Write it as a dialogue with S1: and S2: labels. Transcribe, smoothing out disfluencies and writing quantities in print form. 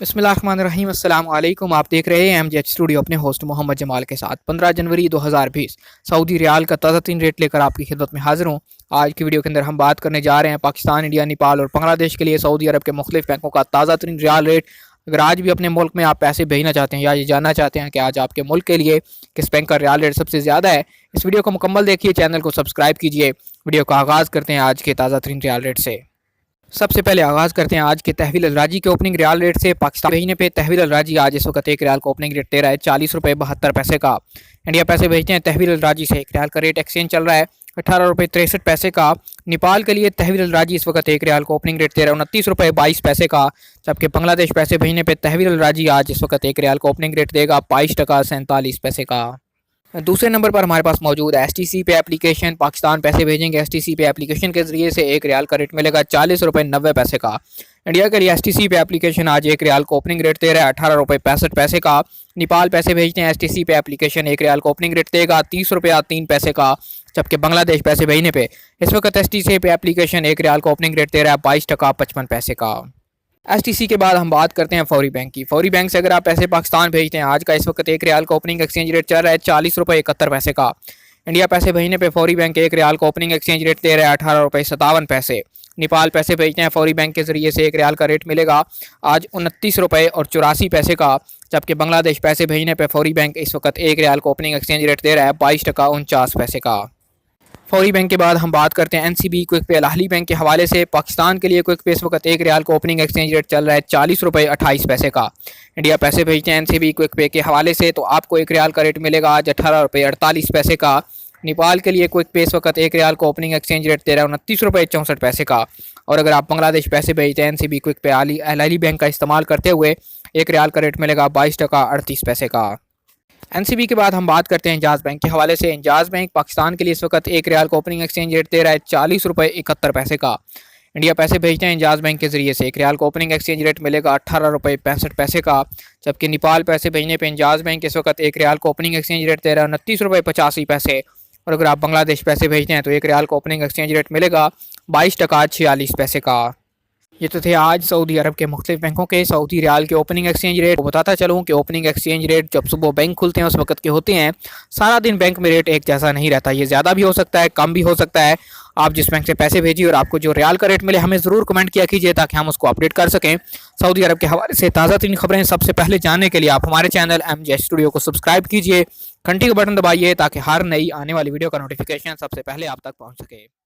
S1: बिस्मिल्लाहिर्रहमानिर्रहीम अस्सलाम वालेकुम। आप देख रहे हैं एमजेएच स्टूडियो अपने होस्ट मोहम्मद जमाल के साथ। 15 जनवरी 2020 सऊदी रियाल का ताज़ा तीन रेट लेकर आपकी खिदमत में हाजिर हूँ। आज की वीडियो के अंदर हम बात करने जा रहे हैं पाकिस्तान, इंडिया, नेपाल और बांग्लादेश के लिए सऊदी अरब के मुख्तलिफ बैंकों का ताज़ा तीन रियाल रेट। अगर आज भी अपने मुल्क में आप पैसे भेजना चाहते हैं या ये जानना चाहते हैं कि आज आपके मुल्क के लिए किस बैंक का रियाल रेट सबसे ज़्यादा है, इस वीडियो को मुकम्मल देखिए, चैनल को सब्सक्राइब कीजिए। वीडियो का आगाज़ करते हैं आज के ताज़ा तीन रियाल रेट से। सबसे पहले आगाज़ करते हैं आज के तहवील अलराजी के ओपनिंग रियाल रेट से। पाकिस्तान महीने पे तहवील अलराजी आज इस वक्त एक रियाल का ओपनिंग रेट दे रहा है 40 रुपये 72 पैसे का। इंडिया पैसे भेजते हैं तहवील अलराजी से, एक रियाल का रेट एक्सचेंज चल रहा है 18 रुपये 63 पैसे का। नेपाल के लिए तहवील अलराजी इस वक्त एक रियाल का ओपनिंग रेट दे रहा है 29 रुपये 22 पैसे का। जबकि बांग्लादेश पैसे भेजने पर तहवील अलराजी आज इस वक्त एक रियाल का ओपनिंग रेट देगा 22 टका 47 पैसे का। दूसरे नंबर पर हमारे पास मौजूद है एसटीसी पे एप्लीकेशन। पाकिस्तान पैसे भेजेंगे एसटीसी पे एप्लीकेशन के जरिए से, एक रियाल का रेट मिलेगा 40 रुपये 90 पैसे का। इंडिया के लिए एसटीसी पे एप्लीकेशन आज एक रियाल को ओपनिंग रेट दे रहा है 18 रुपये 65 पैसे का। नेपाल पैसे भेजते हैं एसटीसी पे एप्लीकेशन, एक रियाल को ओपनिंग रेट देगा 30 रुपये 3 पैसे का। जबकि बांग्लादेश पैसे भेजने पे इस वक्त एसटीसी पे एप्लीकेशन एक रियाल को ओपनिंग रेट दे रहा है 22 टका 55 पैसे का। एसटीसी के बाद हम बात करते हैं फौरी बैंक की। फौरी बैंक से अगर आप पैसे पाकिस्तान भेजते हैं, आज का इस वक्त एक रियाल का ओपनिंग एक्सचेंज रेट चल रहा है 40 रुपये 71 पैसे का। इंडिया पैसे भेजने पे फौरी बैंक एक रियाल का ओपनिंग एक्सचेंज रेट दे रहा है 18 रुपये 57 पैसे। नेपाल पैसे भेजते हैं फौरी बैंक के जरिए से, एक रियाल का रेट मिलेगा आज 29 रुपये और 84 पैसे का। जबकि बांग्लादेश पैसे भेजने पर फौरी बैंक इस वक्त एक रियाल का ओपनिंग एक्सचेंज रेट दे रहा है 22 टका 49 पैसे का। फौरी बैंक के बाद हम बात करते हैं एनसीबी क्विक पे अल-अहली बैंक के हवाले से। पाकिस्तान के लिए क्विक पे इस वक्त एक रियाल का ओपनिंग एक्सचेंज रेट चल रहा है 40 रुपये 28 पैसे का। इंडिया पैसे भेजते हैं एनसीबी क्विक पे के हवाले से, तो आपको एक रियाल का रेट मिलेगा आज 18 रुपये 48 पैसे का। नेपाल के लिए क्विक पे इस वक्त एक रियाल का ओपनिंग एक्सचेंज रेट दे रहा है 29 रुपये 64 पैसे का। और अगर आप बांग्लादेश पैसे भेजते हैं एनसीबी क्विक पे अल-अहली बैंक का इस्तेमाल करते हुए, एक रियाल का रेट मिलेगा 22 टका 38 पैसे का। एनसीबी के बाद हम बात करते हैं इंजाज बैंक के हवाले से। इंजाज बैंक पाकिस्तान के लिए इस वक्त एक रियाल का ओपनिंग एक्सचेंज रेट दे रहा है 40 रुपये 71 पैसे का। इंडिया पैसे भेजते हैं इंजाज बैंक के जरिए से, एक रियाल का ओपनिंग एक्सचेंज रेट मिलेगा 18 रुपये 65 पैसे का। जबकि नेपाल पैसे भेजने पर इंजाज बैंक इस वक्त एक रियाल का ओपनिंग एक्सचेंज रेट दे रहा है 29 रुपये 85 पैसे। और अगर आप बांग्लादेश पैसे भेजते हैं तो एक रियाल का ओपनिंग एक्सचेंज रेट मिलेगा 22 टका 46 पैसे का। ये तो थे आज सऊदी अरब के मुख्तलिफ बैंकों के सऊदी रियाल के ओपनिंग एक्सचेंज रेट। बताता चलूँ कि ओपनिंग एक्सचेंज रेट जब सुबह बैंक खुलते हैं उस वक्त के होते हैं, सारा दिन बैंक में रेट एक जैसा नहीं रहता। ये ज़्यादा भी हो सकता है, कम भी हो सकता है। आप जिस बैंक से पैसे भेजिए और आपको जो रियाल का रेट मिले, हमें ज़रूर कमेंट किया कीजिए ताकि हम उसको अपडेट कर सकें। सऊदी अरब के हवाले से ताज़ा तीन खबरें सबसे पहले जानने के लिए आप हमारे चैनल एमजेएच स्टूडियो को सब्सक्राइब कीजिए, घंटी का बटन दबाइए ताकि हर नई आने वाली वीडियो का नोटिफिकेशन सबसे पहले आप तक पहुँच सके।